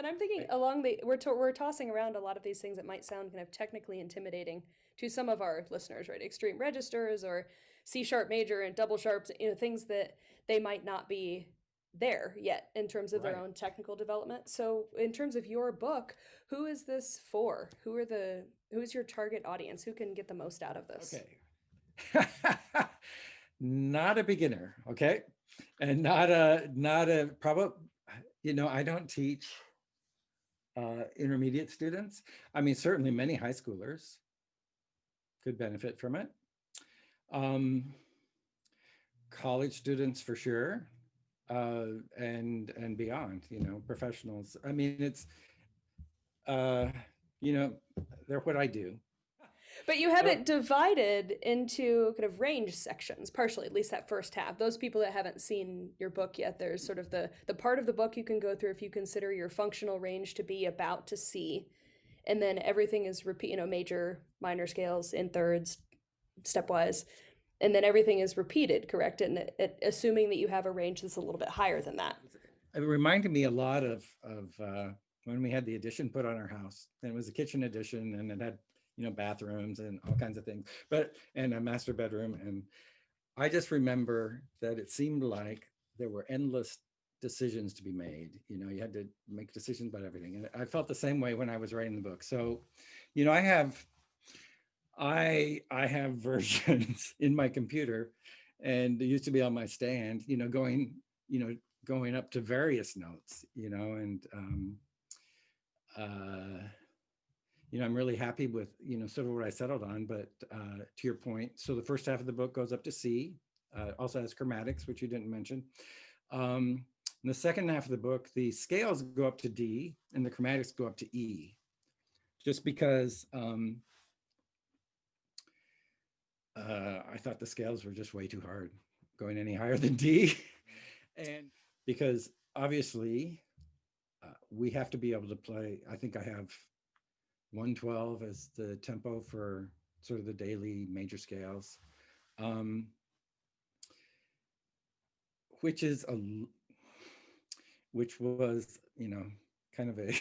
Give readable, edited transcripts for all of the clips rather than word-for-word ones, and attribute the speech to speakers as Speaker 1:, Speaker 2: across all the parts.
Speaker 1: And I'm thinking
Speaker 2: Right.
Speaker 1: we're tossing around a lot of these things that might sound kind of technically intimidating to some of our listeners, right? Extreme registers or C sharp major and double sharps, things that they might not be there yet in terms of their
Speaker 2: Right.
Speaker 1: own technical development. So in terms of your book, who is this for? Who's your target audience? Who can get the most out of this?
Speaker 2: Okay. Not a beginner, okay? And not a probably, I don't teach intermediate students. I mean, certainly many high schoolers could benefit from it. Um, College students for sure, and beyond, professionals. I mean, it's uh, you know, they're what I do.
Speaker 1: But you have
Speaker 2: So
Speaker 1: it divided into kind of range sections, partially, at least that first half. Those people that haven't seen your book yet, there's sort of the part of the book you can go through if you consider your functional range to be about to C. And then everything is repeat, major, minor scales in thirds, stepwise. And then everything is repeated, correct? And assuming that you have a range that's a little bit higher than that.
Speaker 2: it reminded me a lot of when we had the addition put on our house. And it was a kitchen addition, and it had bathrooms and all kinds of things, and a master bedroom. And I just remember that it seemed like there were endless decisions to be made. You had to make decisions about everything, and I felt the same way when I was writing the book. So, I have versions in my computer, and they used to be on my stand, going up to various notes, and uh, I'm really happy with, sort of what I settled on. But to your point, so the first half of the book goes up to C, also has chromatics, which you didn't mention. In the second half of the book, the scales go up to D and the chromatics go up to E, just because I thought the scales were just way too hard going any higher than D. And because obviously we have to be able to play, I think I have 112 as the tempo for sort of the daily major scales, um, which is which was, kind of a,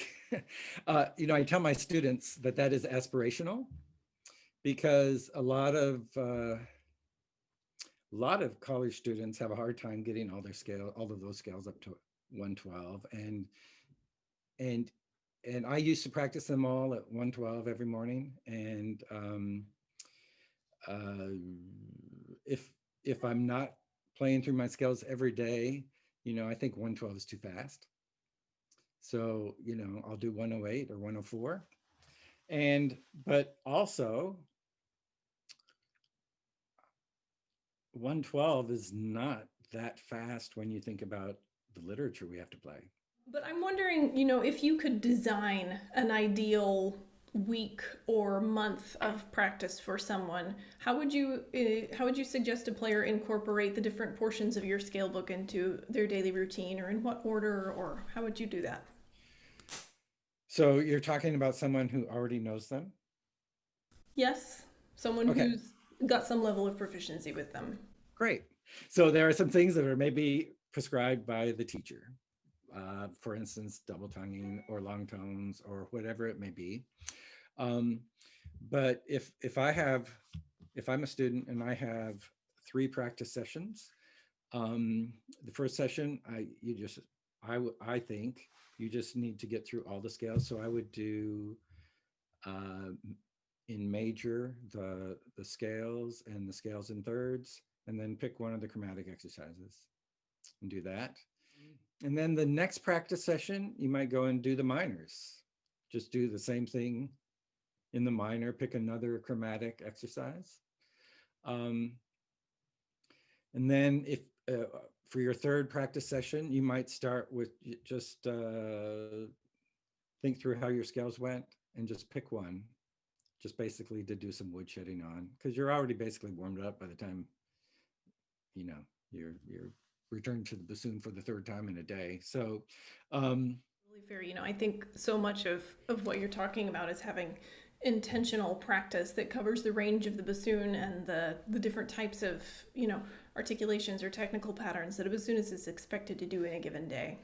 Speaker 2: I tell my students that is aspirational, because a lot of college students have a hard time getting all of those scales up to 112, and and I used to practice them all at 112 every morning. And uh, if if I'm not playing through my scales every day, I think 112 is too fast. So, I'll do 108 or 104. But also 112 is not that fast when you think about the literature we have to play.
Speaker 3: But I'm wondering, if you could design an ideal week or month of practice for someone, how would you suggest a player incorporate the different portions of your scale book into their daily routine, or in what order, or how would you do that?
Speaker 2: So you're talking about someone who already knows them?
Speaker 3: Yes, someone
Speaker 2: Okay,
Speaker 3: who's got some level of proficiency with them.
Speaker 2: great. So there are some things that are maybe prescribed by the teacher. For instance, double tonguing or long tones or whatever it may be. Um, but if I'm a student and I have 3 practice sessions, the first session, I think you just need to get through all the scales. So I would do uh, in major the scales and the scales in thirds, and then pick one of the chromatic exercises and do that. And then the next practice session, you might go and do the minors. Just do the same thing in the minor, pick another chromatic exercise. Um, and then if for your third practice session, you might start with just think through how your scales went and just pick one, just basically to do some woodshedding on, because you're already basically warmed up by the time you know you're returning to the bassoon for the third time in a day. So um,
Speaker 3: Really fair. I think so much of what you're talking about is having intentional practice that covers the range of the bassoon and the different types of, articulations or technical patterns that a bassoonist is expected to do in a given day.